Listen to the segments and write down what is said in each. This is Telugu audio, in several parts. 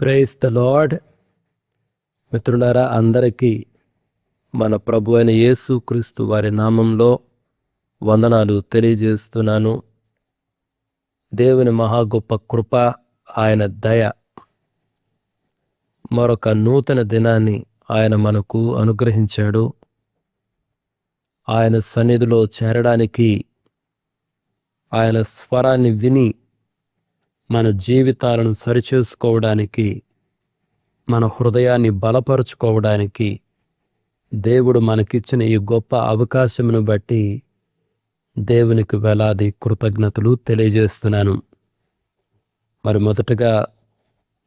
Praise the lord. మిత్రులారా, అందరికీ మన ప్రభు అయిన యేసు క్రీస్తు వారి నామంలో వందనాలు తెలియజేస్తున్నాను. దేవుని మహా గొప్ప కృప, ఆయన దయ, మరొక నూతన దినాన్ని ఆయన మనకు అనుగ్రహించాడు. ఆయన సన్నిధిలో చేరడానికి, ఆయన స్వరాన్ని విని మన జీవితాలను సరిచేసుకోవడానికి, మన హృదయాన్ని బలపరుచుకోవడానికి దేవుడు మనకిచ్చిన ఈ గొప్ప అవకాశమును బట్టి దేవునికి వేలాది కృతజ్ఞతలు తెలియజేస్తున్నాను. మరి మొదటగా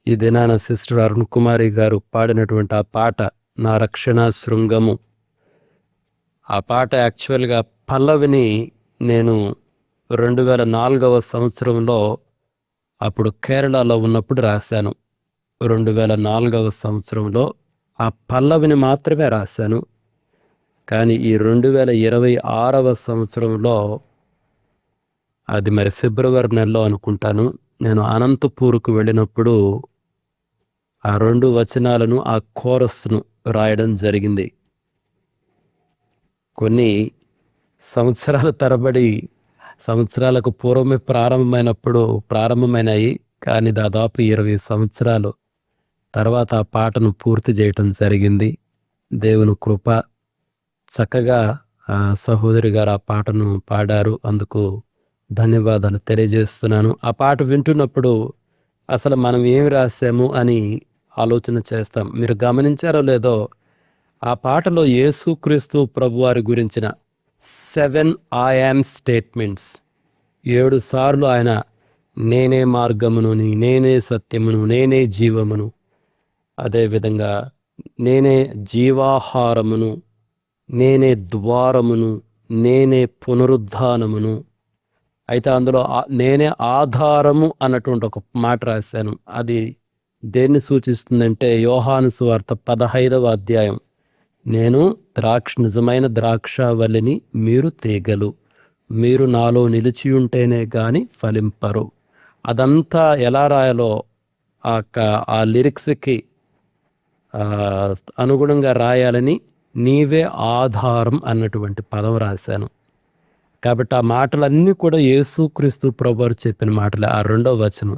ఈ దినాన సిస్టర్ అరుణ్ కుమారి గారు పాడినటువంటి ఆ పాట నా రక్షణ శృంగము. ఆ పాట యాక్చువల్గా పల్లవిని నేను 2004వ సంవత్సరంలో అప్పుడు కేరళలో ఉన్నప్పుడు రాశాను. 2004వ సంవత్సరంలో ఆ పల్లవిని మాత్రమే రాశాను. కానీ ఈ 2026వ సంవత్సరంలో, అది మరి ఫిబ్రవరి నెలలో అనుకుంటాను, నేను అనంతపూర్కు వెళ్ళినప్పుడు ఆ 2 వచనాలను, ఆ కోరస్ను రాయడం జరిగింది. కొన్ని సంవత్సరాల తరబడి, సంవత్సరాలకు పూర్వమే ప్రారంభమైనాయి. కానీ దాదాపు 20 సంవత్సరాలు తర్వాత ఆ పాటను పూర్తి చేయటం జరిగింది. దేవుని కృప. చక్కగా ఆ సహోదరి గారు ఆ పాటను పాడారు. అందుకు ధన్యవాదాలు తెలియజేస్తున్నాను. ఆ పాట వింటున్నప్పుడు అసలు మనం ఏమి రాసాము అని ఆలోచన చేస్తాం. మీరు గమనించారో లేదో, ఆ పాటలో యేసుక్రీస్తు ప్రభువారి గురించిన 7 I am స్టేట్మెంట్స్, 7 సార్లు ఆయన నేనే మార్గమును, నేనే సత్యమును, నేనే జీవమును, అదేవిధంగా నేనే జీవాహారమును, నేనే ద్వారమును, నేనే పునరుద్ధానమును. అయితే అందులో నేనే ఆధారము అన్నటువంటి ఒక మాట రాశాను. అది దేన్ని సూచిస్తుందంటే యోహాను సువార్త 15వ అధ్యాయం, నేను నిజమైన ద్రాక్షావల్లిని, మీరు తీగలు, మీరు నాలో నిలిచి ఉంటేనే గాని ఫలింపరు. అదంతా ఎలా రాయాలో ఆ లిరిక్స్కి అనుగుణంగా రాయాలని నీవే ఆధారం అన్నటువంటి పదం రాశాను. కాబట్టి ఆ మాటలన్నీ కూడా యేసుక్రీస్తు ప్రభువారు చెప్పిన మాటలే. ఆ 2వ వచనం,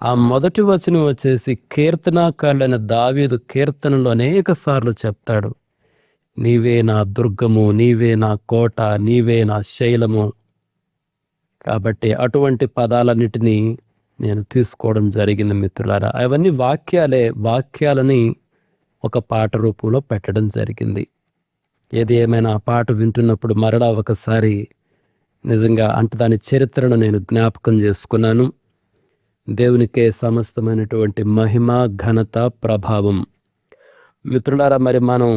ఆ మొదటి వచనం వచ్చేసి కీర్తనాకారుడైన దావీదు కీర్తనలో అనేక సార్లు చెప్తాడు, నీవే నా దుర్గము, నీవే నా కోట, నీవే నా శైలము. కాబట్టి అటువంటి పదాలన్నిటినీ నేను తీసుకోవడం జరిగింది మిత్రులారా. అవన్నీ వాక్యాలని ఒక పాట రూపంలో పెట్టడం జరిగింది. ఏది ఏమైనా ఆ పాట వింటున్నప్పుడు మరలా ఒకసారి నిజంగా దాని చరిత్రను నేను జ్ఞాపకం చేసుకున్నాను. దేవునికే సమస్తమైనటువంటి మహిమ, ఘనత, ప్రభావం. మిత్రులారా, మరి మనం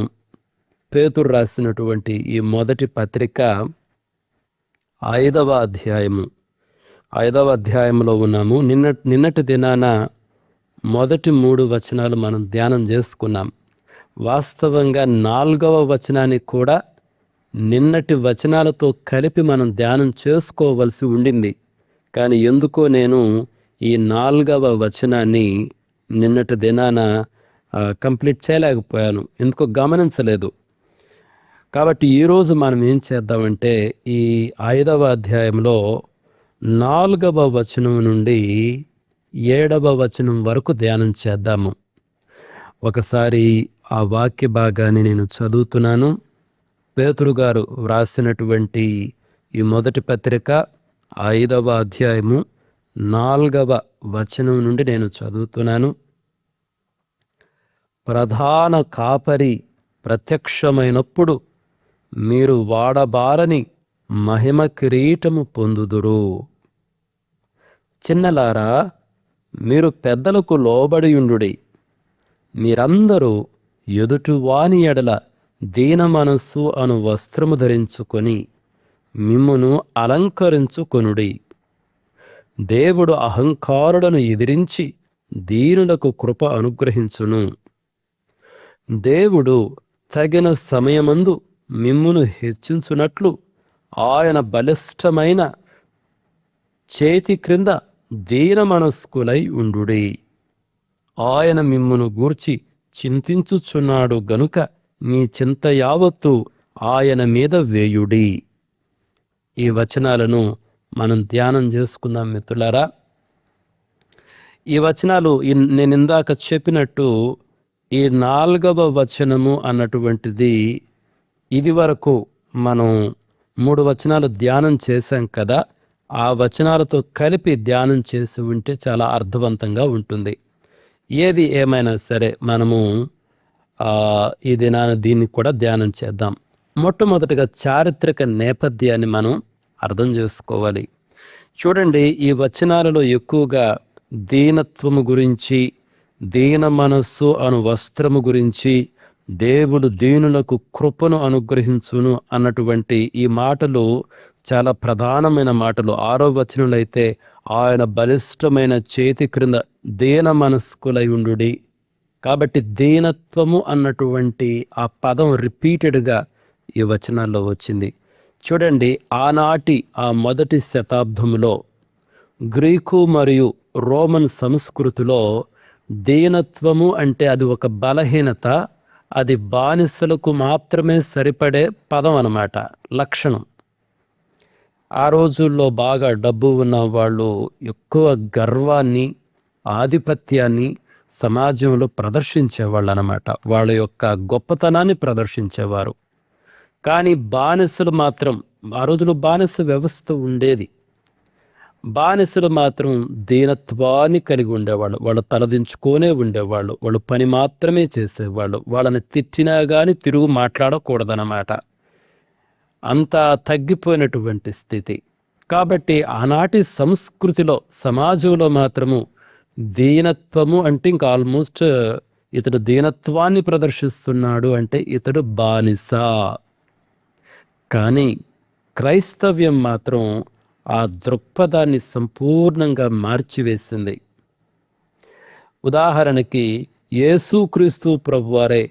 పేతురు రాసినటువంటి ఈ మొదటి పత్రిక 5వ అధ్యాయంలో ఉన్నాము. నిన్నటి దినాన మొదటి 3 వచనాలు మనం ధ్యానం చేసుకున్నాం. వాస్తవంగా 4వ వచనాన్ని కూడా నిన్నటి వచనాలతో కలిపి మనం ధ్యానం చేసుకోవలసి ఉండింది. కానీ ఎందుకో నేను ఈ 4వ వచనాన్ని నిన్నటి దినాన కంప్లీట్ చేయలేకపోయాను. ఎందుకో గమనించలేదు. కాబట్టి ఈరోజు మనం ఏం చేద్దామంటే ఈ 5వ అధ్యాయంలో 4వ వచనం నుండి 7వ వచనం వరకు ధ్యానం చేద్దాము. ఒకసారి ఆ వాక్య భాగాన్ని నేను చదువుతున్నాను. పేతురు గారు వ్రాసినటువంటి ఈ మొదటి పత్రిక 5వ అధ్యాయము 4వ వచనం నుండి నేను చదువుతున్నాను. ప్రధాన కాపరి ప్రత్యక్షమైనప్పుడు మీరు వాడబారని మహిమ కిరీటము పొందుదురు. చిన్నలారా, మీరు పెద్దలకు లోబడియుండుడి. మీరందరూ ఎదుటివాని ఎడల దీన మనస్సు అను వస్త్రము ధరించుకొని మిమ్మును అలంకరించుకొనుడి. దేవుడు అహంకారులను ఎదిరించి దీనులకు కృప అనుగ్రహించును. దేవుడు తగిన సమయమందు మిమ్మును హెచ్చించునట్లు ఆయన బలిష్టమైన చేతి క్రింద దీన మనస్కులై ఉండుడి. ఆయన మిమ్మును గూర్చి చింతించుచున్నాడు గనుక మీ చింత యావత్తు ఆయన మీద వేయుడి. ఈ వచనాలను మనం ధ్యానం చేసుకుందాం మిత్రులారా. ఈ వచనాలు నేను ఇందాక చెప్పినట్టు ఈ 4వ వచనము అన్నటువంటిది ఇది వరకు మనం 3 వచనాలు ధ్యానం చేశాం కదా, ఆ వచనాలతో కలిపి ధ్యానం చేసి ఉంటే చాలా అర్థవంతంగా ఉంటుంది. ఏది ఏమైనా సరే మనము ఈ దినాన దీన్ని కూడా ధ్యానం చేద్దాం. మొట్టమొదటిగా చారిత్రక నేపథ్యాన్ని మనం అర్థం చేసుకోవాలి. చూడండి, ఈ వచనాలలో ఎక్కువగా దీనత్వము గురించి, దీన మనస్సు అను వస్త్రము గురించి, దేవుడు దీనులకు కృపను అనుగ్రహించును అన్నటువంటి ఈ మాటలు చాలా ప్రధానమైన మాటలు. 6వ వచనంలో అయితే ఆయన బలిష్టమైన చేతి క్రింద దీన మనస్కులై ఉండుడి. కాబట్టి దీనత్వము అన్నటువంటి ఆ పదం రిపీటెడ్గా ఈ వచనాల్లో వచ్చింది. చూడండి, ఆనాటి ఆ మొదటి శతాబ్దంలో గ్రీకు మరియు రోమన్ సంస్కృతిలో దీనత్వము అంటే అది ఒక బలహీనత, అది బానిసలకు మాత్రమే సరిపడే పదం అన్నమాట, లక్షణం. ఆ రోజుల్లో బాగా డబ్బు ఉన్న వాళ్ళు ఎక్కువ గర్వాన్ని, ఆధిపత్యాన్ని సమాజంలో ప్రదర్శించేవాళ్ళు అన్నమాట. వాళ్ళ యొక్క గొప్పతనాన్ని ప్రదర్శించేవారు. కానీ బానిసలు మాత్రం, ఆ రోజుల్లో బానిస వ్యవస్థ ఉండేది, బానిసలు మాత్రం దీనత్వాన్ని కలిగి ఉండేవాళ్ళు. వాళ్ళు తలదించుకొనే ఉండేవాళ్ళు, వాళ్ళు పని మాత్రమే చేసేవాళ్ళు. వాళ్ళని తిట్టినా కానీ తిరుగు మాట్లాడకూడదన్నమాట. అంత తగ్గిపోయినటువంటి స్థితి. కాబట్టి ఆనాటి సంస్కృతిలో, సమాజంలో మాత్రము దీనత్వము అంటే ఇంకా ఆల్మోస్ట్ ఇతడు దీనత్వాన్ని ప్రదర్శిస్తున్నాడు అంటే ఇతడు బానిస. కానీ క్రైస్తవ్యం మాత్రం ఆ దృక్పథాన్ని సంపూర్ణంగా మార్చివేసింది. ఉదాహరణకి యేసుక్రీస్తు ప్రభువారే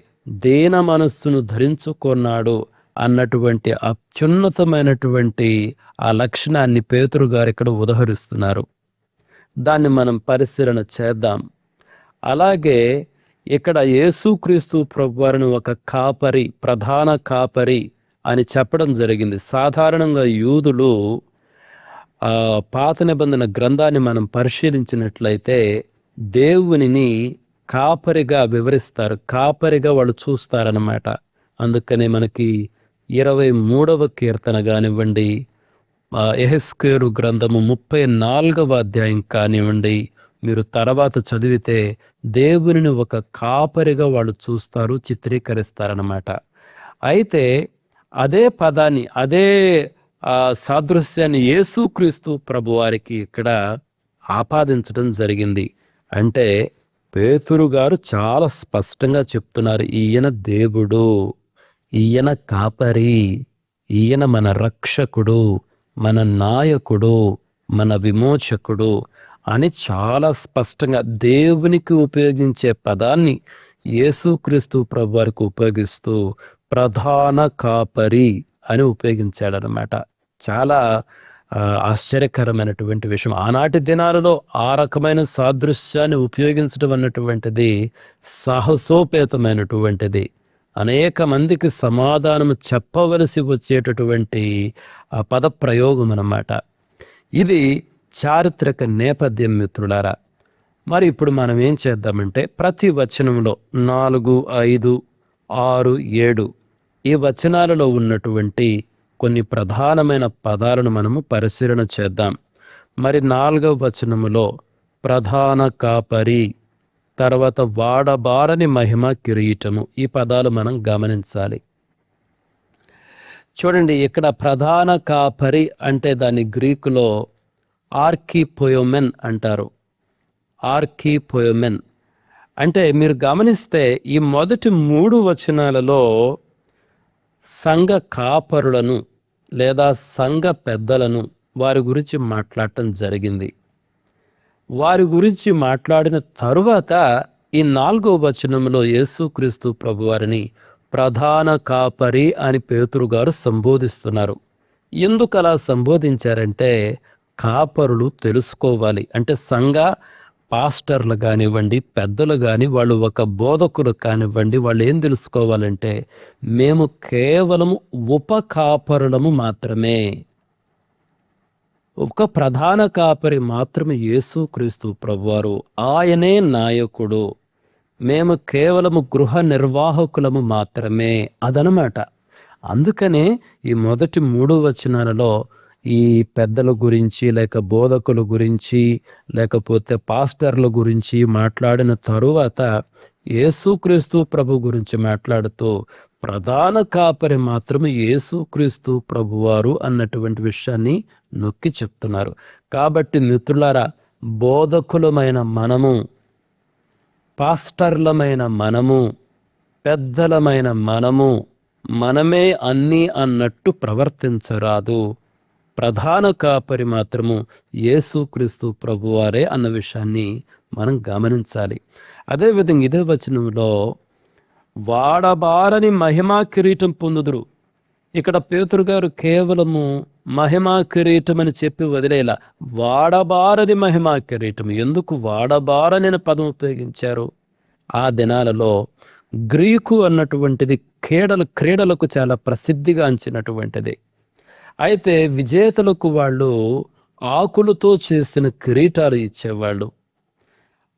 దీన మనస్సును ధరించుకున్నాడు అన్నటువంటి అత్యున్నతమైనటువంటి ఆ లక్షణాన్ని పేతురు గారు ఇక్కడ ఉదహరిస్తున్నారు. దాన్ని మనం పరిశీలన చేద్దాం. అలాగే ఇక్కడ యేసుక్రీస్తు ప్రభువారిని ఒక కాపరి, ప్రధాన కాపరి అని చెప్పడం జరిగింది. సాధారణంగా యూదులు పాత నిబంధన గ్రంథాన్ని మనం పరిశీలించినట్లయితే దేవునిని కాపరిగా వివరిస్తారు, కాపరిగా వాళ్ళు చూస్తారన్నమాట. అందుకనే మనకి 23వ కీర్తన కానివ్వండి, యెహెజ్కేలు గ్రంథము 34వ అధ్యాయం కానివ్వండి, మీరు తర్వాత చదివితే దేవునిని ఒక కాపరిగా వాళ్ళు చూస్తారు, చిత్రీకరిస్తారన్నమాట. అయితే అదే పదాన్ని, అదే సాదృశ్యాన్ని యేసుక్రీస్తు ప్రభువారికి ఇక్కడ ఆపాదించడం జరిగింది. అంటే పేతురు గారు చాలా స్పష్టంగా చెప్తున్నారు, ఈయన దేవుడు, ఈయన కాపరి, ఈయన మన రక్షకుడు, మన నాయకుడు, మన విమోచకుడు అని చాలా స్పష్టంగా దేవునికి ఉపయోగించే పదాన్ని యేసుక్రీస్తు ప్రభువారికి ఉపయోగిస్తూ ప్రధాన కాపరి అని ఉపయోగించాడనమాట. చాలా ఆశ్చర్యకరమైనటువంటి విషయం. ఆనాటి దినాలలో ఆ రకమైన సాదృశ్యాన్ని ఉపయోగించడం అన్నటువంటిది సాహసోపేతమైనటువంటిది. అనేక మందికి సమాధానం చెప్పవలసి వచ్చేటటువంటి ఆ పద ప్రయోగం అన్నమాట. ఇది చారిత్రక నేపథ్యం మిత్రులారా. మరి ఇప్పుడు మనం ఏం చేద్దామంటే ప్రతి వచనంలో 4, 5, 6, 7 ఈ వచనాలలో ఉన్నటువంటి కొన్ని ప్రధానమైన పదాలను మనము పరిశీలన చేద్దాం. మరి 4వ వచనములో ప్రధాన కాపరి, తర్వాత వాడబారని మహిమ కిరీటము, ఈ పదాలు మనం గమనించాలి. చూడండి, ఇక్కడ ప్రధాన కాపరి అంటే దాన్ని గ్రీకులో ఆర్కిపోయోమెన్ అంటారు. ఆర్కిపోయోమెన్ అంటే మీరు గమనిస్తే ఈ మొదటి 3 వచనాలలో సంఘ కాపరులను లేదా సంఘ పెద్దలను వారి గురించి మాట్లాడటం జరిగింది. వారి గురించి మాట్లాడిన తరువాత ఈ 4వ వచనంలో యేసుక్రీస్తు ప్రభువారిని ప్రధాన కాపరి అని పేతురు గారు సంబోధిస్తున్నారు. ఎందుకు అలా సంబోధించారంటే కాపరులు తెలుసుకోవాలి, అంటే సంఘ పాస్టర్లు కానివ్వండి, పెద్దలు కానీ, వాళ్ళు ఒక బోధకులు కానివ్వండి, వాళ్ళు ఏం తెలుసుకోవాలంటే మేము కేవలము ఉపకాపరులము మాత్రమే. ఒక ప్రధాన కాపరి మాత్రమే యేసుక్రీస్తు ప్రభువారు. ఆయనే నాయకుడు. మేము కేవలము గృహ నిర్వాహకులము మాత్రమే, అదనమాట. అందుకనే ఈ మొదటి 3 వచనాలలో ఈ పెద్దల గురించి, లేక బోధకుల గురించి, లేకపోతే పాస్టర్ల గురించి మాట్లాడిన తరువాత యేసుక్రీస్తు ప్రభు గురించి మాట్లాడుతూ ప్రధాన కాపరి మాత్రమే యేసుక్రీస్తు ప్రభువారు అన్నటువంటి విషయాన్ని నొక్కి చెప్తున్నారు. కాబట్టి మిత్రులారా, బోధకులమైన మనము, పాస్టర్లమైన మనము, పెద్దలమైన మనమే అన్నీ అన్నట్టు ప్రవర్తించరాదు. ప్రధాన కాపరి మాత్రము యేసుక్రీస్తు ప్రభువారే అన్న విషయాన్ని మనం గమనించాలి. అదేవిధంగా ఇదే వచనంలో వాడబారని మహిమా కిరీటం పొందుదురు. ఇక్కడ పేతురు గారు కేవలము మహిమా కిరీటం అని చెప్పి వదిలేలా, వాడబారని మహిమా కిరీటం. ఎందుకు వాడబారని పదం ఉపయోగించారు? ఆ దినాలలో గ్రీకు అన్నటువంటిది క్రీడలకు చాలా ప్రసిద్ధిగాంచినటువంటిది. అయితే విజేతలకు వాళ్ళు ఆకులతో చేసిన కిరీటాలు ఇచ్చేవాళ్ళు.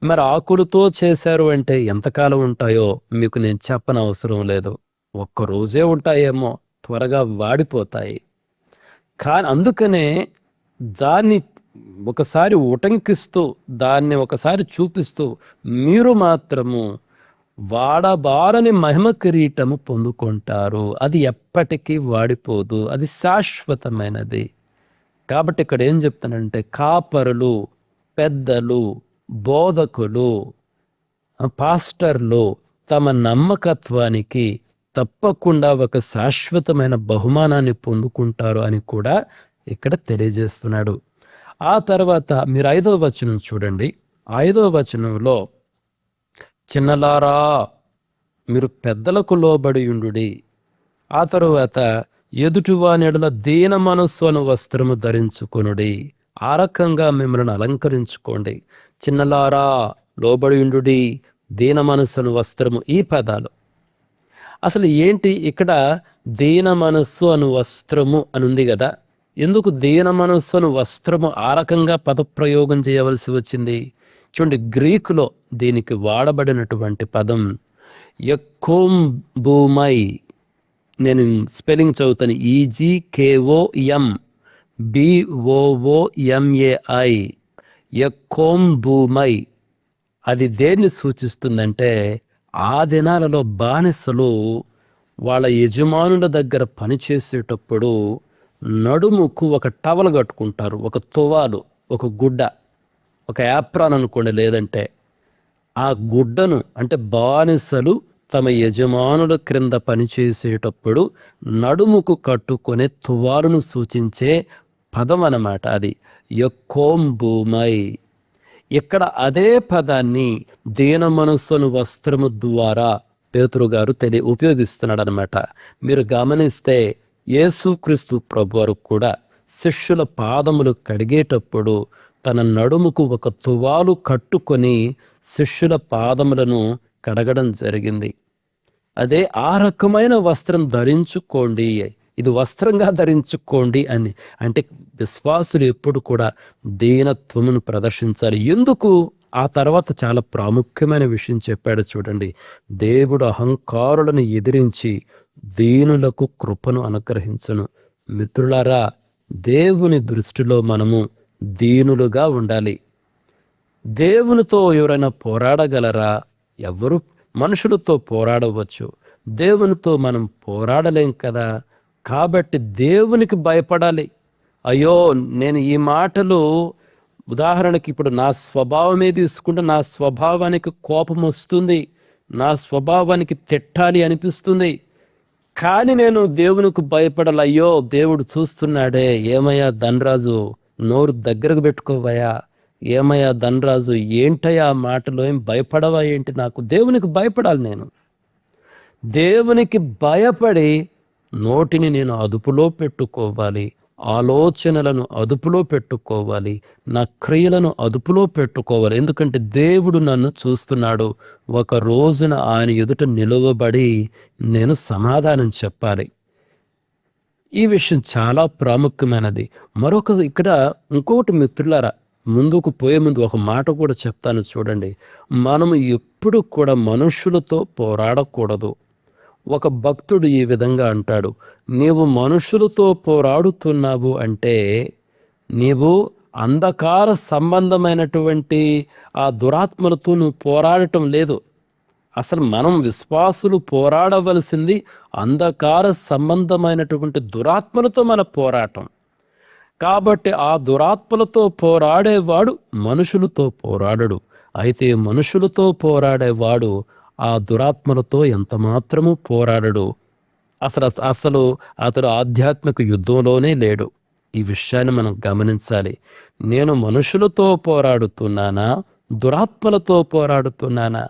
మరి ఆకులతో చేశారు అంటే ఎంతకాలం ఉంటాయో మీకు నేను చెప్పనవసరం లేదు. ఒక్కరోజే ఉంటాయేమో, త్వరగా వాడిపోతాయి. కానీ అందుకనే దాన్ని ఒకసారి ఉటంకిస్తూ, దాన్ని ఒకసారి చూపిస్తూ మీరు మాత్రము వాడబారని మహిమ కిరీటము పొందుకుంటారు. అది ఎప్పటికీ వాడిపోదు, అది శాశ్వతమైనది. కాబట్టి ఇక్కడ ఏం చెప్తానంటే కాపరులు, పెద్దలు, బోధకులు, పాస్టర్లు తమ నమ్మకత్వానికి తప్పకుండా ఒక శాశ్వతమైన బహుమానాన్ని పొందుకుంటారు అని కూడా ఇక్కడ తెలియజేస్తున్నాడు. ఆ తర్వాత మీరు 5వ వచనం చూడండి. 5వ వచనంలో చిన్నలారా మీరు పెద్దలకు లోబడి ఉండుడి. ఆ తరువాత ఎదుటివాని ఎడల దీన మనస్సు అను వస్త్రము ధరించుకొనుడి. ఆ రకంగా మిమ్మల్ని అలంకరించుకోండి. చిన్నలారా, లోబడి ఉండుడి, దీన మనస్సు అను వస్త్రము, ఈ పదాలు అసలు ఏంటి? ఇక్కడ దీన మనస్సు అను వస్త్రము అని ఉంది కదా, ఎందుకు దీన మనస్సు అను వస్త్రము ఆ రకంగా పదప్రయోగం చేయవలసి వచ్చింది? చూడండి, గ్రీకులో దీనికి వాడబడినటువంటి పదం ఎక్కోంబూమై. నేను స్పెల్లింగ్ చదువుతాను. EGKOMBOOMAI, ఎక్కోంబూమై. అది దేన్ని సూచిస్తుందంటే, ఆ దినాలలో బానిసలు వాళ్ళ యజమానుల దగ్గర పనిచేసేటప్పుడు నడుముకు ఒక టవల్ కట్టుకుంటారు, ఒక తువాలు, ఒక గుడ్డ, ఒక యాప్రాన్ అనుకోండి. లేదంటే ఆ గుడ్డను, అంటే బానిసలు తమ యజమానుల క్రింద పనిచేసేటప్పుడు నడుముకు కట్టుకునే తువాలును సూచించే పదం అన్నమాట అది ఎక్కోంబూమై. ఇక్కడ అదే పదాన్ని దీన మనస్సును వస్త్రము ద్వారా పేతురు గారు ఉపయోగిస్తున్నాడు అనమాట. మీరు గమనిస్తే యేసుక్రీస్తు ప్రభువారు కూడా శిష్యుల పాదములు కడిగేటప్పుడు తన నడుముకు ఒక తువాలు కట్టుకొని శిష్యుల పాదములను కడగడం జరిగింది. అదే ఆ రకమైన వస్త్రం ధరించుకోండి, ఇది వస్త్రంగా ధరించుకోండి అని. అంటే విశ్వాసులు ఎప్పుడు కూడా దీనత్వమును ప్రదర్శించాలి. ఎందుకు? ఆ తర్వాత చాలా ప్రాముఖ్యమైన విషయం చెప్పాడు చూడండి. దేవుడు అహంకారులను ఎదిరించి దీనులకు కృపను అనుగ్రహించును. మిత్రులారా, దేవుని దృష్టిలో మనము దీనులుగా ఉండాలి. దేవునితో ఎవరైనా పోరాడగలరా? ఎవరు? మనుషులతో పోరాడవచ్చు, దేవునితో మనం పోరాడలేం కదా. కాబట్టి దేవునికి భయపడాలి. అయ్యో, నేను ఈ మాటలు ఉదాహరణకి ఇప్పుడు నా స్వభావమే తీసుకుంటే, నా స్వభావానికి కోపం వస్తుంది, నా స్వభావానికి తిట్టాలి అనిపిస్తుంది. కానీ నేను దేవునికి భయపడాలి. అయ్యో, దేవుడు చూస్తున్నాడే. ఏమయ్యా ధనరాజు, నోరు దగ్గరకు పెట్టుకోవయ్యా. ఏమయ్యా ధనరాజు, ఏంటయ్యా ఆ మాటలో, ఏం భయపడవా ఏంటి? నాకు దేవునికి భయపడాలి. నేను దేవునికి భయపడి నోటిని నేను అదుపులో పెట్టుకోవాలి, ఆలోచనలను అదుపులో పెట్టుకోవాలి, నా క్రియలను అదుపులో పెట్టుకోవాలి. ఎందుకంటే దేవుడు నన్ను చూస్తున్నాడు. ఒక రోజున ఆయన ఎదుట నిలువబడి నేను సమాధానం చెప్పాలి. ఈ విషయం చాలా ప్రాముఖ్యమైనది. ఇక్కడ ఇంకొకటి మిత్రులారా, ముందుకు పోయే ముందు ఒక మాట కూడా చెప్తాను చూడండి. మనము ఎప్పుడు కూడా మనుషులతో పోరాడకూడదు. ఒక భక్తుడు ఈ విధంగా అంటాడు, నీవు మనుషులతో పోరాడుతున్నావు అంటే నీవు అంధకార సంబంధమైనటువంటి ఆ దురాత్మలతో నువ్వు పోరాడటం లేదు. అసలు మనం విశ్వాసులు పోరాడవలసింది అంధకార సంబంధమైనటువంటి దురాత్మలతో మన పోరాటం. కాబట్టి ఆ దురాత్మలతో పోరాడేవాడు మనుషులతో పోరాడడు. అయితే మనుషులతో పోరాడేవాడు ఆ దురాత్మలతో ఎంత మాత్రము పోరాడడు. అసలు అతడు ఆధ్యాత్మిక యుద్ధంలోనే లేడు. ఈ విషయాన్ని మనం గమనించాలి. నేను మనుషులతో పోరాడుతున్నానా, దురాత్మలతో పోరాడుతున్నానా?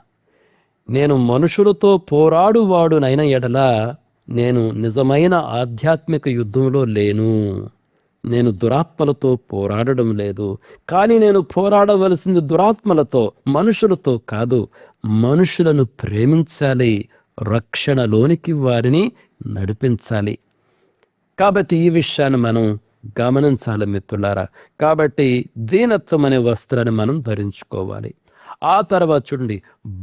నేను మనుషులతో పోరాడువాడునైన ఎడల నేను నిజమైన ఆధ్యాత్మిక యుద్ధంలో లేను. నేను దురాత్మలతో పోరాడడం లేదు. కానీ నేను పోరాడవలసింది దురాత్మలతో, మనుషులతో కాదు. మనుషులను ప్రేమించాలి, రక్షణలోనికి వారిని నడిపించాలి. కాబట్టి ఈ విషయాన్ని మనం గమనించాలి మిత్రులారా. కాబట్టి దీనత్వం అనే వస్త్రాన్ని మనం ధరించుకోవాలి. ఆ తర్వాత చూడండి,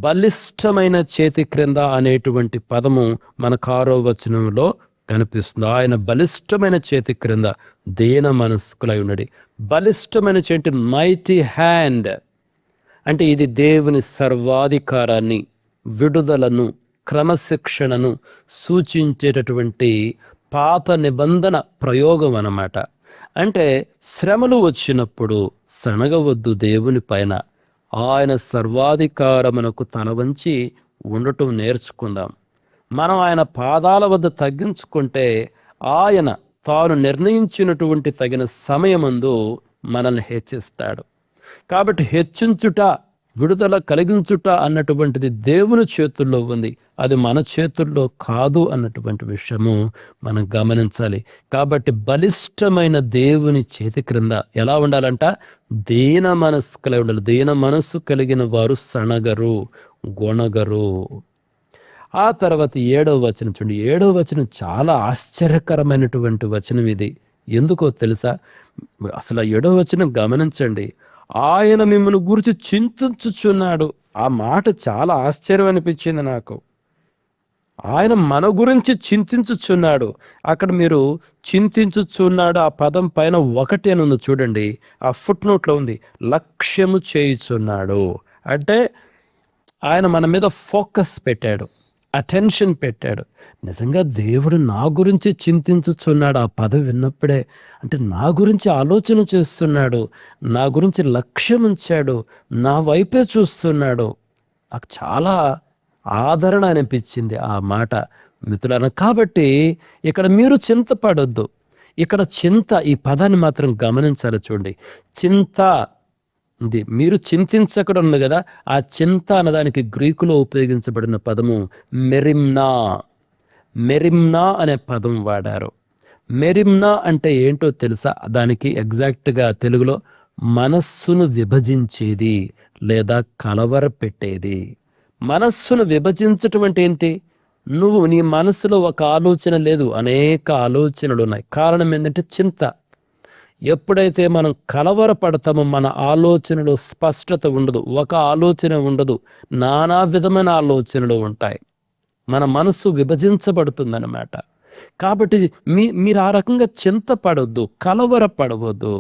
బలిష్టమైన చేతి క్రింద అనేటువంటి పదము మన 6వ వచనంలో కనిపిస్తుంది. ఆయన బలిష్టమైన చేతి క్రింద దీన మనస్కులై ఉన్నది. బలిష్టమైన చేతి, మైటీ హ్యాండ్ అంటే ఇది దేవుని సర్వాధికారాన్ని, విడుదలను, క్రమశిక్షణను సూచించేటటువంటి పాత నిబంధన ప్రయోగం అన్నమాట. అంటే శ్రమలు వచ్చినప్పుడు సనగవద్దు దేవుని పైన. ఆయన సర్వాధికారమునకు తల వంచి ఉండటం నేర్చుకుందాం. మనం ఆయన పాదాల వద్ద తగ్గించుకుంటే ఆయన తాను నిర్ణయించినటువంటి తగిన సమయమందు మనల్ని హెచ్చిస్తాడు. కాబట్టి హెచ్చించుట, విడుదల కలిగించుట అన్నటువంటిది దేవుని చేతుల్లో ఉంది. అది మన చేతుల్లో కాదు అన్నటువంటి విషయము మనం గమనించాలి. కాబట్టి బలిష్టమైన దేవుని చేతి క్రింద ఎలా ఉండాలంట? దీన మనస్సు కలిగి ఉండాలి. దీన మనస్సు కలిగిన వారు సణగరు, గొణగరు. ఆ తర్వాత 7వ వచనం చూడండి. 7వ వచనం చాలా ఆశ్చర్యకరమైనటువంటి వచనం ఇది. ఎందుకో తెలుసా? అసలు 7వ వచనం గమనించండి. ఆయన మిమ్మల్ని గురించి చింతించుచున్నాడు. ఆ మాట చాలా ఆశ్చర్యం అనిపించింది నాకు. ఆయన మన గురించి చింతించుచున్నాడు. అక్కడ మీరు చింతించుచున్నాడు ఆ పదం పైన 1 అని ఉంది చూడండి. ఆ ఫుట్ నోట్లో ఉంది, లక్ష్యము చేయుచున్నాడు. అంటే ఆయన మన మీద ఫోకస్ పెట్టాడు, అటెన్షన్ పెట్టాడు. నిజంగా దేవుడు నా గురించి చింతించుచున్నాడు. ఆ పదవి విన్నప్పుడే అంటే నా గురించి ఆలోచన చేస్తున్నాడు, నా గురించి లక్ష్యం ఉంచాడు, నా వైపే చూస్తున్నాడు. నాకు చాలా ఆదరణ అనిపించింది ఆ మాట మిత్రులారా. కాబట్టి ఇక్కడ మీరు చింతపడొద్దు. ఇక్కడ చింత, ఈ పదాన్ని మాత్రం గమనించాలి చూడండి. చింత ఉంది, మీరు చింతించకుండా ఉంది కదా. ఆ చింత అన్నదానికి గ్రీకులో ఉపయోగించబడిన పదము మెరిమ్నా. మెరిమ్నా అనే పదం వాడారు. మెరిమ్నా అంటే ఏంటో తెలుసా? దానికి ఎగ్జాక్ట్గా తెలుగులో మనస్సును విభజించేది లేదా కలవరపెట్టేది. మనస్సును విభజించటం అంటే ఏంటి? నీ మనసులో ఒక ఆలోచన లేదు, అనేక ఆలోచనలు ఉన్నాయి. కారణం ఏంటంటే చింత. ఎప్పుడైతే మనం కలవరపడతామో మన ఆలోచనలో స్పష్టత ఉండదు, ఒక ఆలోచన ఉండదు, నానా విధమైన ఆలోచనలు ఉంటాయి. మన మనస్సు విభజించబడుతుందన్నమాట. కాబట్టి మీరు ఆ రకంగా చింతపడవద్దు, కలవరపడవద్దు.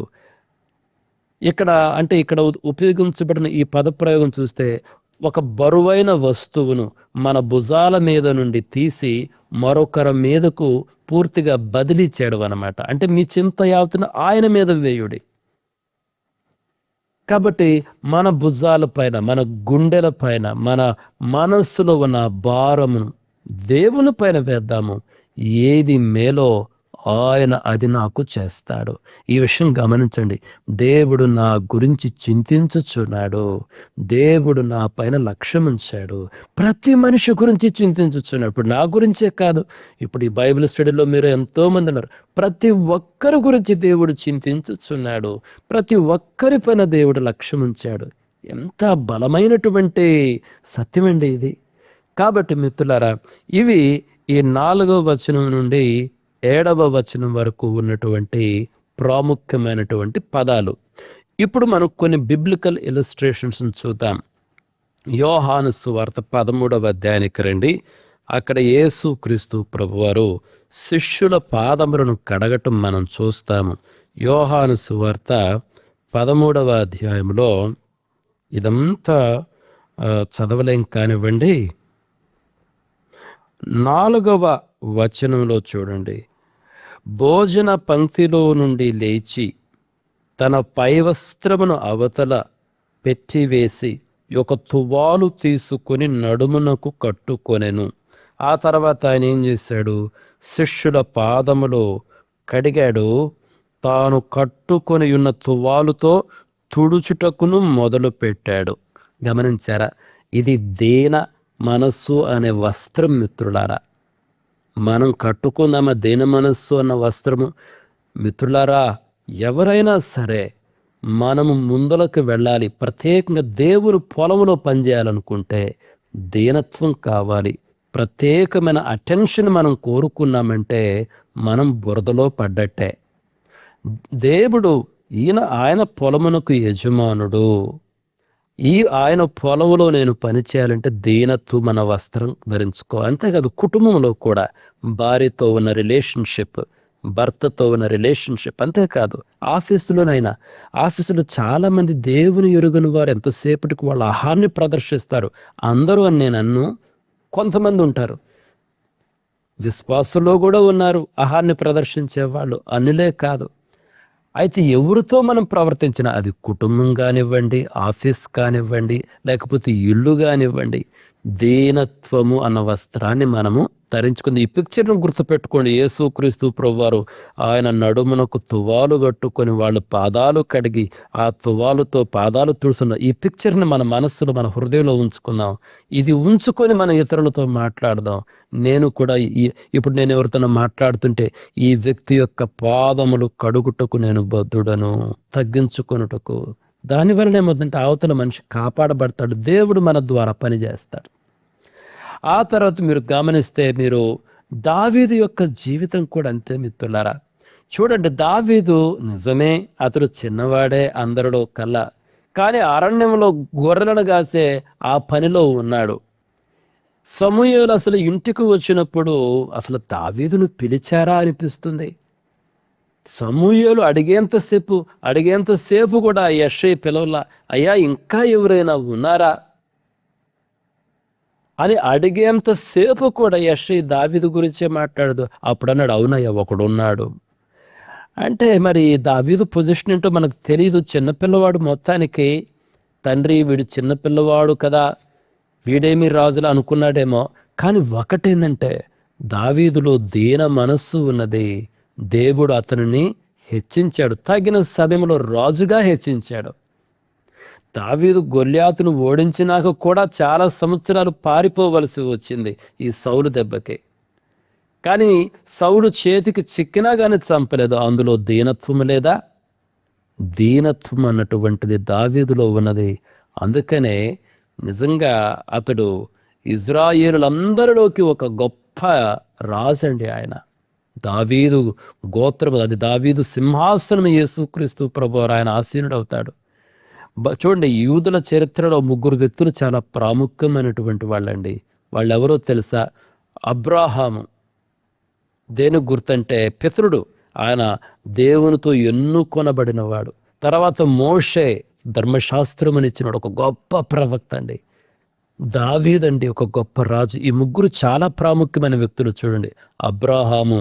ఇక్కడ ఉపయోగించబడిన ఈ పదప్రయోగం చూస్తే ఒక బరువైన వస్తువును మన భుజాల మీద నుండి తీసి మరొకరి మీదకు పూర్తిగా బదిలీ చేయడం అన్నమాట. అంటే మీ చింత యావత్తును ఆయన మీద వేయుడి. కాబట్టి మన భుజాల పైన, మన గుండెల పైన, మన మనస్సులో ఉన్న భారమును దేవుని పైన వేద్దాము. ఏది మేలో ఆయన అది నాకు చేస్తాడు. ఈ విషయం గమనించండి. దేవుడు నా గురించి చింతించుచున్నాడు. దేవుడు నా పైన లక్ష్యం ఉంచాడు. ప్రతి మనిషి గురించి చింతించుచున్నాడు. ఇప్పుడు నా గురించే కాదు, ఇప్పుడు ఈ బైబిల్ స్టడీలో మీరు ఎంతోమంది ఉన్నారు. ప్రతి ఒక్కరి గురించి దేవుడు చింతించుచున్నాడు. ప్రతి ఒక్కరి పైన దేవుడు లక్ష్యం ఉంచాడు. ఎంత బలమైనటువంటి సత్యమండి ఇది. కాబట్టి మిత్రులారా, ఇవి ఈ 4వ వచనం నుండి 7వ వచనం వరకు ఉన్నటువంటి ప్రాముఖ్యమైనటువంటి పదాలు. ఇప్పుడు మనం కొన్ని బిబ్లికల్ ఇలస్ట్రేషన్స్ చూద్దాం. యోహాను సువార్త 13వ అధ్యాయానికి రండి. అక్కడ యేసు క్రీస్తు ప్రభువారు శిష్యుల పాదములను కడగటం మనం చూస్తాము. యోహాను సువార్త 13వ అధ్యాయంలో ఇదంతా చదవలేం కానివ్వండి. 4వ వచనంలో చూడండి. భోజన పంక్తిలో నుండి లేచి తన పైవస్త్రమును అవతల పెట్టివేసి ఒక తువాలు తీసుకొని నడుమునకు కట్టుకొనెను. ఆ తర్వాత ఆయన ఏం చేశాడు? శిష్యుల పాదములో కడిగాడు. తాను కట్టుకొని ఉన్న తువాలుతో తుడుచుటకును మొదలు పెట్టాడు. గమనించారా? ఇది దీన మనస్సు అనే వస్త్రం మిత్రులారా. మనం కట్టుకుందామా దీన మనస్సు అన్న వస్త్రము? మిత్రులారా, ఎవరైనా సరే మనము ముందులకు వెళ్ళాలి. ప్రత్యేకంగా దేవుని పొలంలో పనిచేయాలనుకుంటే దీనత్వం కావాలి. ప్రత్యేకమైన అటెన్షన్ మనం కోరుకున్నామంటే మనం బురదలో పడ్డట్టే. దేవుడు ఆయన పొలమునకు యజమానుడు. ఆయన పొలంలో నేను పని చేయాలంటే దీనత్వం మన వస్త్రం ధరించుకో. అంతేకాదు, కుటుంబంలో కూడా భార్యతో ఉన్న రిలేషన్షిప్, భర్తతో ఉన్న రిలేషన్షిప్, అంతేకాదు ఆఫీసులో చాలామంది దేవుని ఎరుగని వారు ఎంతసేపటికి వాళ్ళ ఆహారాన్ని ప్రదర్శిస్తారు. అందరూ అని నేను అన్ను, కొంతమంది ఉంటారు. విశ్వాసంలో కూడా ఉన్నారు ఆహారాన్ని ప్రదర్శించే వాళ్ళు, అన్నులే కాదు. అయితే ఎవరితో మనం ప్రవర్తించినా, అది కుటుంబం కానివ్వండి, ఆఫీస్ కానివ్వండి, లేకపోతే ఇల్లు కానివ్వండి, దీనత్వము అన్న వస్త్రాన్ని మనము ధరించుకుంది. ఈ పిక్చర్ను గుర్తుపెట్టుకోండి. యేసుక్రీస్తు ప్రభువారు ఆయన నడుమునకు తువాలు కట్టుకొని వాళ్ళ పాదాలు కడిగి ఆ తువాలుతో పాదాలు తుడుచున్న ఈ పిక్చర్ని మన మనస్సులో, మన హృదయంలో ఉంచుకుందాం. ఇది ఉంచుకొని మనం ఇతరులతో మాట్లాడదాం. నేను కూడా ఇప్పుడు నేను ఎవరితో మాట్లాడుతుంటే ఈ వ్యక్తి యొక్క పాదములు కడుగుటకు నేను బద్ధుడను, తగ్గించుకొనుటకు. దానివల్ల ఏమవుతుందంటే అవతల మనిషి కాపాడబడతాడు. దేవుడు మన ద్వారా పనిచేస్తాడు. ఆ తర్వాత మీరు గమనిస్తే, మీరు దావీదు యొక్క జీవితం కూడా అంతే మిత్రులారా. చూడండి, దావీదు నిజమే అతడు చిన్నవాడే అందరిలో కల్లా, కానీ అరణ్యంలో గొర్రెలను కాసే ఆ పనిలో ఉన్నాడు. సమూయేలు అసలు ఇంటికి వచ్చినప్పుడు అసలు దావీదును పిలిచారా అనిపిస్తుంది. సమూయేలు అడిగేంతసేపు కూడా యెషయి పిలవలా. అయ్యా, ఇంకా ఎవరైనా ఉన్నారా అని అడిగేంతసేపు కూడా యెషయి దావీదు గురించే మాట్లాడదు. అప్పుడు అన్నాడు, అవునయ్యా ఒకడున్నాడు. అంటే మరి దావీదు పొజిషన్ ఏంటో మనకు తెలియదు. చిన్నపిల్లవాడు, మొత్తానికి తండ్రి వీడు చిన్నపిల్లవాడు కదా, వీడేమి రాజులా అనుకున్నాడేమో. కానీ ఒకటేందంటే, దావీదులో దీన మనస్సు ఉన్నది. దేవుడు అతనిని హెచ్చించాడు, తగిన సమయంలో రాజుగా హెచ్చించాడు. దావీదు గొల్యాతును ఓడించినాక కూడా చాలా సంవత్సరాలు పారిపోవలసి వచ్చింది ఈ సౌలు దెబ్బకి. కానీ సౌలు చేతికి చిక్కినా కానీ చంపలేదు. అందులో దీనత్వం లేదా? దీనత్వం అన్నటువంటిది దావీదులో ఉన్నది. అందుకనే నిజంగా అతడు ఇజ్రాయేలులందరిలోకి ఒక గొప్ప రాజండి ఆయన. దావీదు గోత్రం, అది దావీదు సింహాసనం యేసుక్రీస్తు ప్రభువారు ఆయన ఆసీనుడు అవుతాడు. చూడండి, యూదుల చరిత్రలో 3 వ్యక్తులు చాలా ప్రాముఖ్యమైనటువంటి వాళ్ళండి. వాళ్ళు ఎవరో తెలుసా? అబ్రాహాము దేనికి గుర్తంటే పితరుడు, ఆయన దేవునితో ఎన్నుకొనబడినవాడు. తర్వాత మోషే ధర్మశాస్త్రం ఇచ్చినాడు, ఒక గొప్ప ప్రవక్త అండి. దావీదండి ఒక గొప్ప రాజు. ఈ 3 చాలా ప్రాముఖ్యమైన వ్యక్తులు. చూడండి, అబ్రాహాము,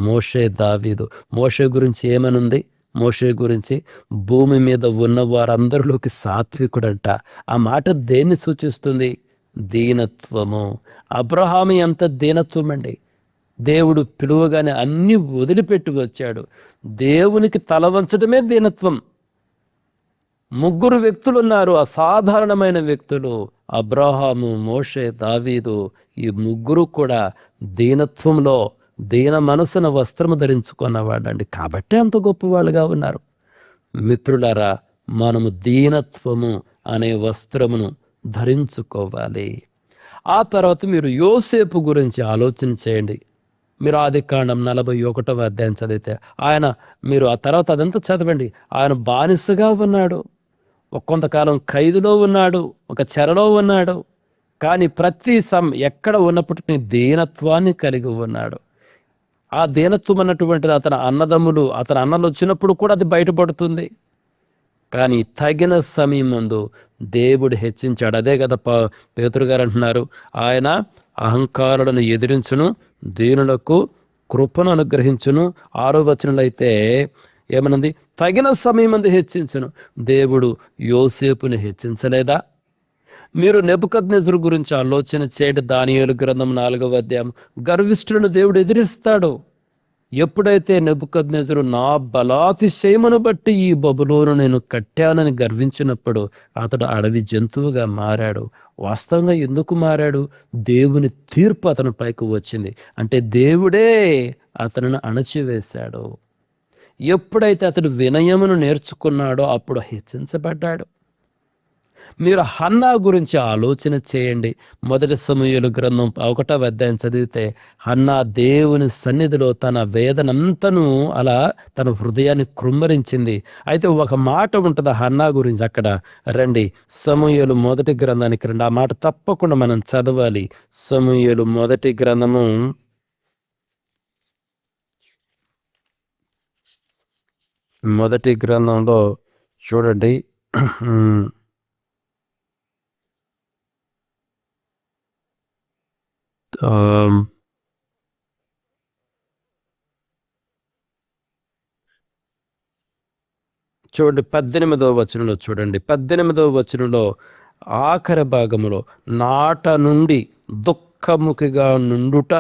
మోషే, దావీదు. మోషే గురించి ఏమనుంది? మోషే గురించి భూమి మీద ఉన్న వారందరిలోకి సాత్వికుడంట. ఆ మాట దేన్ని సూచిస్తుంది? దీనత్వము. అబ్రహాము ఎంత దీనత్వం అండి. దేవుడు పిలువగానే అన్ని వదిలిపెట్టి వచ్చాడు. దేవునికి తల వంచడమే దీనత్వం. ముగ్గురు వ్యక్తులు ఉన్నారు, అసాధారణమైన వ్యక్తులు, అబ్రహాము, మోషే, దావీదు. ఈ ముగ్గురు కూడా దీనత్వంలో దీన మనసున వస్త్రము ధరించుకున్నవాడండి. కాబట్టి అంత గొప్పవాళ్ళుగా ఉన్నారు. మిత్రులారా, మనము దీనత్వము అనే వస్త్రమును ధరించుకోవాలి. ఆ తర్వాత మీరు యోసేపు గురించి ఆలోచన చేయండి. మీరు ఆదికాండం 41వ అధ్యాయం చదివితే మీరు ఆ తర్వాత అదంతా చదవండి. ఆయన బానిసగా ఉన్నాడు, కొంతకాలం ఖైదులో ఉన్నాడు, ఒక చెరలో ఉన్నాడు. కానీ ప్రతి ఎక్కడ ఉన్నప్పటికీ దీనత్వాన్ని కలిగి ఉన్నాడు. ఆ దీనత్వం అన్నటువంటిది అతని అన్నలు వచ్చినప్పుడు కూడా అది బయటపడుతుంది. కానీ తగిన సమయం ముందు దేవుడు హెచ్చించాడు. అదే కదా పేతురు గారు అంటున్నారు, ఆయన అహంకారులను ఎదిరించును, దీనులకు కృపను అనుగ్రహించును. 6వ వచనంలో అయితే ఏమనుంది? తగిన సమయం ముందు హెచ్చించును. దేవుడు యోసేపుని హెచ్చించలేదా? మీరు నెబుకద్నెజరు గురించి ఆలోచన చేయండి. దానియేలు గ్రంథం 4వ అధ్యాయం. గర్విష్ఠులను దేవుడు ఎదిరిస్తాడు. ఎప్పుడైతే నెబుకద్నెజరు నా బలాతిశయమును బట్టి ఈ బబులోను నేను కట్టానని గర్వించినప్పుడు అతడు అడవి జంతువుగా మారాడు. వాస్తవంగా ఎందుకు మారాడు? దేవుని తీర్పు అతని పైకి వచ్చింది. అంటే దేవుడే అతనిని అణచివేశాడు. ఎప్పుడైతే అతడు వినయమును నేర్చుకున్నాడో అప్పుడు హెచ్చించబడ్డాడు. మీరు హన్నా గురించి ఆలోచన చేయండి. 1 సమూయేలు గ్రంథం 1వ అధ్యాయం చదివితే హన్నా దేవుని సన్నిధిలో తన వేదనంతను అలా తన హృదయాన్ని కృమ్మరించింది. అయితే ఒక మాట ఉంటుంది హన్నా గురించి. అక్కడ రండి, సమూయేలు 1 గ్రంథానికి రండి. ఆ మాట తప్పకుండా మనం చదవాలి. సమూయేలు 1 గ్రంథము 1 గ్రంథంలో చూడండి. చూడండి 18వ వచనంలో చూడండి. 18వ వచనంలో ఆఖరి భాగములో నాట నుండి దుఃఖముఖిగా నుండుట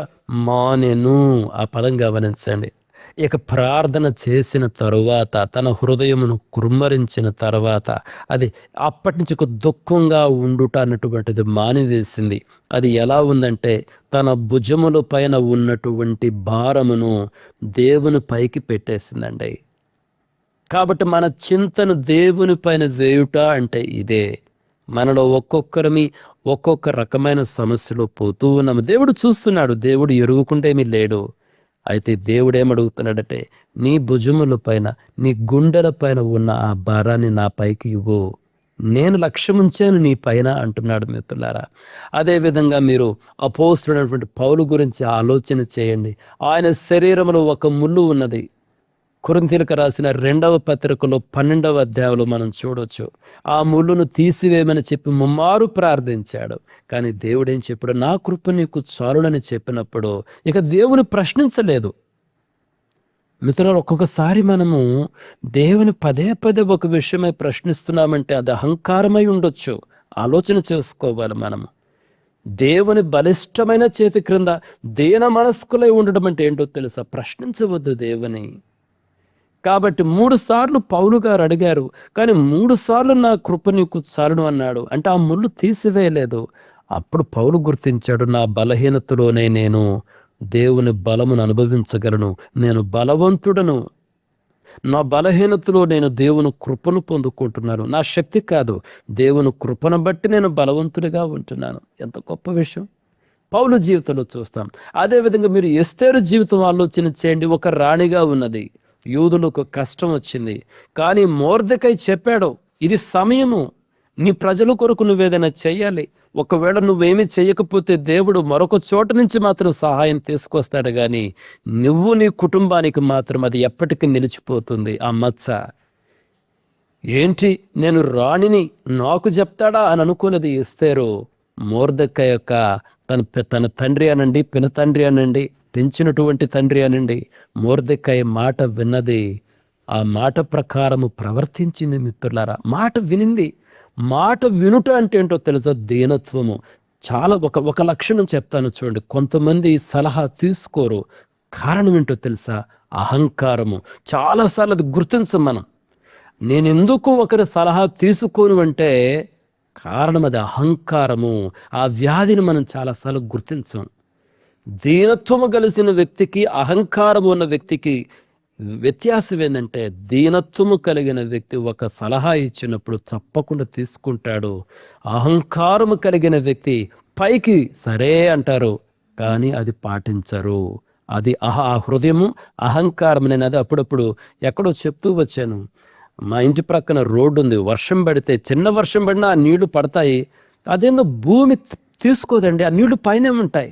మానెను. ఆ పదం గమనించండి. ఇక ప్రార్థన చేసిన తరువాత, తన హృదయమును కుమ్మరించిన తర్వాత అది అప్పటి నుంచి ఒక దుఃఖంగా ఉండుట అన్నటువంటిది మానివేసింది. అది ఎలా ఉందంటే తన భుజముల పైన ఉన్నటువంటి భారమును దేవుని పైకి పెట్టేసిందండి. కాబట్టి మన చింతను దేవుని పైన వేయుట అంటే ఇదే. మనలో ఒక్కొక్కరిమి ఒక్కొక్క రకమైన సమస్యలో పోతూ ఉన్నాము. దేవుడు చూస్తున్నాడు, దేవుడు ఎరుగుకుంటే ఏమీ లేడు. అయితే దేవుడు ఏమడుగుతున్నాడంటే నీ భుజముల పైన, నీ గుండెల పైన ఉన్న ఆ భారాన్ని నా పైకి ఇవ్వు, నేను లక్ష్యం ఉంచాను నీ పైన అంటున్నాడు. మిత్రులారా, అదేవిధంగా మీరు అపోస్తుడైనటువంటి పౌలు గురించి ఆలోచన చేయండి. ఆయన శరీరంలో ఒక ముళ్ళు ఉన్నది. కొరింథీయులకు రాసిన 2వ పత్రికలో 12వ అధ్యాయంలో మనం చూడొచ్చు. ఆ ముళ్ళును తీసివేయమని చెప్పి ముమ్మారు ప్రార్థించాడు. కానీ దేవుడు ఏం చెప్పాడు? నా కృప నీకు చాలునని చెప్పినప్పుడు ఇక దేవుని ప్రశ్నించలేదు. మిత్రులు, ఒక్కొక్కసారి మనము దేవుని పదే ఒక విషయమై ప్రశ్నిస్తున్నామంటే అది అహంకారమై ఉండొచ్చు. ఆలోచన చేసుకోవాలి మనము. దేవుని బలిష్టమైన చేతి క్రింద దీన మనస్కులై ఉండడం అంటే ఏంటో తెలుసా? ప్రశ్నించవద్దు దేవుని. కాబట్టి 3 సార్లు పౌలు గారు అడిగారు, కానీ 3 సార్లు నా కృప నీకు చాలును అన్నాడు. అంటే ఆ ముళ్ళు తీసివేయలేదు. అప్పుడు పౌలు గుర్తించాడు, నా బలహీనతలోనే నేను దేవుని బలమును అనుభవించగలను, నేను బలవంతుడను, నా బలహీనతలో నేను దేవుని కృపను పొందుకుంటున్నాను. నా శక్తి కాదు, దేవుని కృపను బట్టి నేను బలవంతుడిగా ఉంటున్నాను. ఎంత గొప్ప విషయం పౌలు జీవితంలో చూస్తాం. అదేవిధంగా మీరు ఎస్తేరు జీవితం ఆలోచన చేయండి. ఒక రాణిగా ఉన్నది, యూదులకు కష్టం వచ్చింది. కానీ మొర్దెకై చెప్పాడు, ఇది సమయము, నీ ప్రజల కొరకు నువ్వేదైనా చెయ్యాలి. ఒకవేళ నువ్వేమీ చేయకపోతే దేవుడు మరొక చోట నుంచి మాత్రం సహాయం తీసుకొస్తాడు, కానీ నువ్వు నీ కుటుంబానికి మాత్రం అది ఎప్పటికీ నిలిచిపోతుంది ఆ మచ్చ. ఏంటి, నేను రాణిని, నాకు చెప్తాడా అని అనుకున్నది ఎస్తేరు. మొర్దెకై యొక్క తన తండ్రి అనండి, పినతండ్రి అనండి, పెంచినటువంటి తండ్రి అనండి, మొర్దెకై మాట విన్నది. ఆ మాట ప్రకారము ప్రవర్తించింది. మిత్రులారా, మాట వినింది. మాట వినుట అంటే ఏంటో తెలుసా? దీనత్వము. చాలా ఒక లక్షణం చెప్తాను చూడండి. కొంతమంది సలహా తీసుకోరు. కారణం ఏంటో తెలుసా? అహంకారము. చాలాసార్లు అది గుర్తించం మనం. నేనెందుకు ఒకరి సలహా తీసుకోను అంటే కారణం అది అహంకారము. ఆ వ్యాధిని మనం చాలాసార్లు గుర్తించం. దీనత్వము కలిసిన వ్యక్తికి, అహంకారము ఉన్న వ్యక్తికి వ్యత్యాసం ఏంటంటే, దీనత్వము కలిగిన వ్యక్తి ఒక సలహా ఇచ్చినప్పుడు తప్పకుండా తీసుకుంటాడు. అహంకారము కలిగిన వ్యక్తి పైకి సరే అంటారు, కానీ అది పాటించరు. అది ఆ హృదయము అహంకారం. నేను అది అప్పుడప్పుడు ఎక్కడో చెప్తూ వచ్చాను. మా ఇంటి ప్రక్కన రోడ్డు ఉంది. వర్షం పడితే, చిన్న వర్షం పడినా ఆ నీళ్లు పడతాయి. అదేందో భూమి తీసుకోదండి, ఆ నీళ్లు పైనే ఉంటాయి.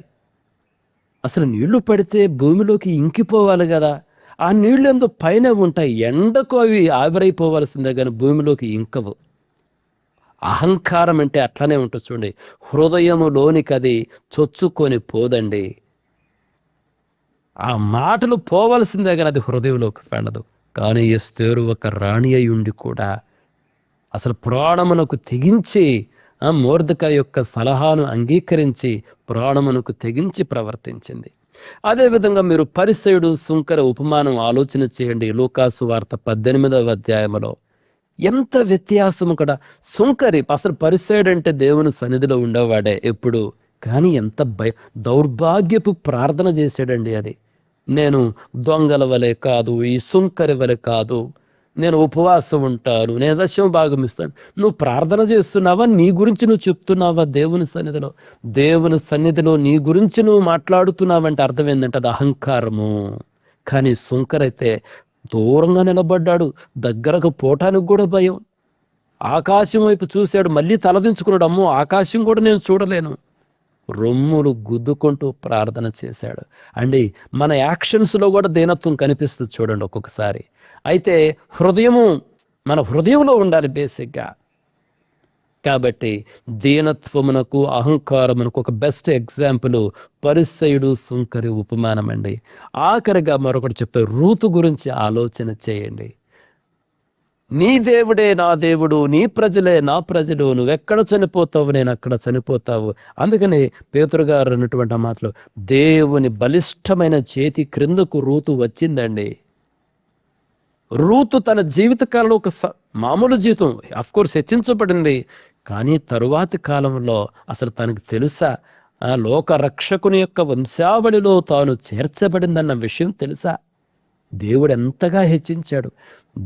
అసలు నీళ్లు పడితే భూమిలోకి ఇంకిపోవాలి కదా, ఆ నీళ్లు ఎంతో పైన ఉంటాయి. ఎండకు అవి ఆవిరైపోవాల్సిందే కానీ భూమిలోకి ఇంకవు. అహంకారం అంటే అట్లనే ఉంటుంది చూడండి. హృదయములోనికి అది చొచ్చుకొని పోదండి. ఆ మాటలు పోవలసిందే కానీ అది హృదయంలోకి వెళ్ళదు. కానీ ఎస్తేరు ఒక రాణి అయి ఉండి కూడా అసలు ప్రాణమునకు తెగించి మొర్దెకై యొక్క సలహాను అంగీకరించి ప్రాణమునకు తెగించి ప్రవర్తించింది. అదేవిధంగా మీరు పరిసయుడు సుంకర ఉపమానం ఆలోచన చేయండి. లూకాసు వార్త 18వ అధ్యాయంలో ఎంత వ్యత్యాసము కూడా. సుంకరి అసలు పరిసయుడు అంటే దేవుని సన్నిధిలో ఉండేవాడే ఎప్పుడు, కానీ ఎంత దౌర్భాగ్యపు ప్రార్థన చేశాడండి. అది నేను దొంగల వలె కాదు, ఈ సుంకరి వలె కాదు, నేను ఉపవాసం ఉంటాను, నేను దశమ భాగం ఇస్తాను. నువ్వు ప్రార్థన చేస్తున్నావా? నీ గురించి నువ్వు చెప్తున్నావా? దేవుని సన్నిధిలో, దేవుని సన్నిధిలో నీ గురించి నువ్వు మాట్లాడుతున్నావంటే అర్థం ఏంటంటే అది అహంకారము. కానీ సుంకరైతే దూరంగా నిలబడ్డాడు. దగ్గరకు పోవటానికి కూడా భయం. ఆకాశం వైపు చూశాడు, మళ్ళీ తలదించుకున్నాడు. అమ్మో, ఆకాశం కూడా నేను చూడలేను. రొమ్ములు గుద్దుకుంటూ ప్రార్థన చేశాడు. అండి, మన యాక్షన్స్లో కూడా దీనత్వం కనిపిస్తుంది చూడండి ఒక్కొక్కసారి. అయితే మన హృదయంలో ఉండాలి బేసిక్గా. కాబట్టి దీనత్వమునకు, అహంకారమునకు ఒక బెస్ట్ ఎగ్జాంపుల్ పరిసయుడు సుంకరి ఉపమానం అండి. ఆఖరిగా మరొకటి చెప్తే, రూతు గురించి ఆలోచన చేయండి. నీ దేవుడే నా దేవుడు, నీ ప్రజలే నా ప్రజలు, నువ్వెక్కడ చనిపోతావు నేను అక్కడ చనిపోతావు. అందుకని పేతురు గారు అన్నటువంటి ఆ మాటలు, దేవుని బలిష్టమైన చేతి క్రిందకు రూతు వచ్చిందండి. రూతు తన జీవితకాలంలో ఒక మామూలు జీవితం అఫ్కోర్స్ హెచ్చించబడింది, కానీ తరువాతి కాలంలో అసలు తనకు తెలుసా లోక రక్షకుని యొక్క వంశావళిలో తాను చేర్చబడిందన్న విషయం తెలుసా? దేవుడు ఎంతగా హెచ్చించాడు.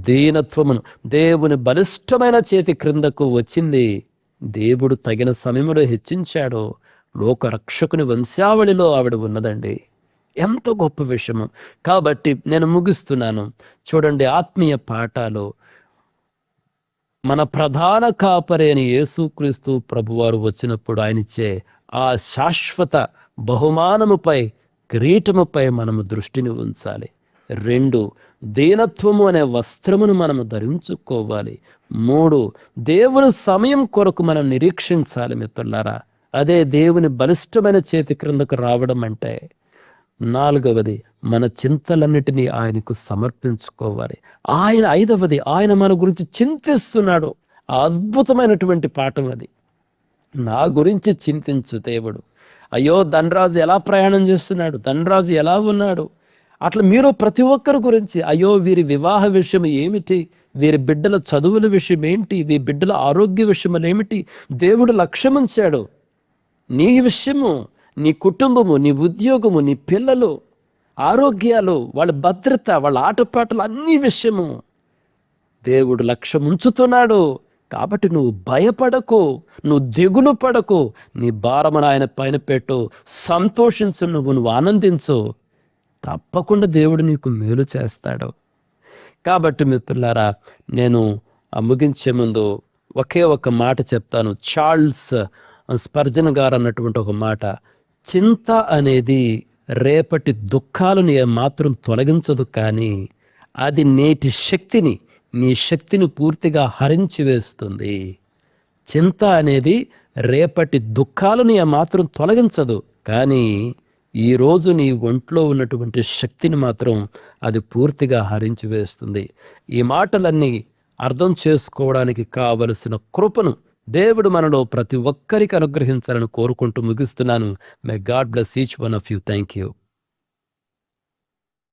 దీనత్వమును, దేవుని బలిష్టమైన చేతి క్రిందకు వచ్చింది. దేవుడు తగిన సమయంలో హెచ్చించాడు. లోక రక్షకుని వంశావళిలో ఆవిడ ఉన్నదండి. ఎంత గొప్ప విషయము. కాబట్టి నేను ముగిస్తున్నాను. చూడండి, ఆత్మీయ పాఠాలు మన ప్రధాన కాపరి అని యేసుక్రీస్తు ప్రభువారు వచ్చినప్పుడు ఆయనిచ్చే ఆ శాశ్వత బహుమానముపై, కిరీటముపై మనము దృష్టిని ఉంచాలి. 2, దీనత్వము అనే వస్త్రమును మనము ధరించుకోవాలి. 3, దేవుని సమయం కొరకు మనం నిరీక్షించాలి మిత్రులారా. అదే దేవుని బలిష్టమైన చేతి క్రిందకు రావడం అంటే. 4వది, మన చింతలన్నిటినీ ఆయనకు సమర్పించుకోవాలి. 5వది, ఆయన మన గురించి చింతిస్తున్నాడు. అద్భుతమైనటువంటి పాఠం అది. నా గురించి చింతించు దేవుడు. అయ్యో, ధనరాజు ఎలా ప్రయాణం చేస్తున్నాడు, ధనరాజు ఎలా ఉన్నాడు, అట్లా మీరు ప్రతి ఒక్కరి గురించి, అయ్యో వీరి వివాహ విషయం ఏమిటి, వీరి బిడ్డల చదువుల విషయం ఏంటి, వీరి బిడ్డల ఆరోగ్య విషయం ఏమిటి, దేవుడు లక్ష్యం ఉంచాడు. నీ విషయము, నీ కుటుంబము, నీ ఉద్యోగము, నీ పిల్లలు ఆరోగ్యాలు, వాళ్ళ భద్రత, వాళ్ళ ఆటపాటలు, అన్ని విషయము దేవుడు లక్ష్యం ఉంచుతున్నాడు. కాబట్టి నువ్వు భయపడకు, నువ్వు దిగులు పడకు, నీ భారమును ఆయన పైన పెట్టు, సంతోషించు, నువ్వు ఆనందించు. తప్పకుండా దేవుడు నీకు మేలు చేస్తాడు. కాబట్టి మిత్రులారా, నేను ముగించే ముందు ఒకే ఒక మాట చెప్తాను. చార్ల్స్ స్పర్జన్ గారు అన్నటువంటి ఒక మాట, చింత అనేది రేపటి దుఃఖాలను ఏమాత్రం తొలగించదు, కానీ అది నేటి శక్తిని, నీ శక్తిని పూర్తిగా హరించి వేస్తుంది. చింత అనేది రేపటి దుఃఖాలను ఏమాత్రం తొలగించదు, కానీ ఈరోజు నీ ఒంట్లో ఉన్నటువంటి శక్తిని మాత్రం అది పూర్తిగా హరించి వేస్తుంది. ఈ మాటలన్నీ అర్థం చేసుకోవడానికి కావలసిన కృపను దేవుడు మనలో ప్రతి ఒక్కరికి అనుగ్రహించాలని కోరుకుంటూ ముగిస్తున్నాను. May God bless each one of you. Thank you.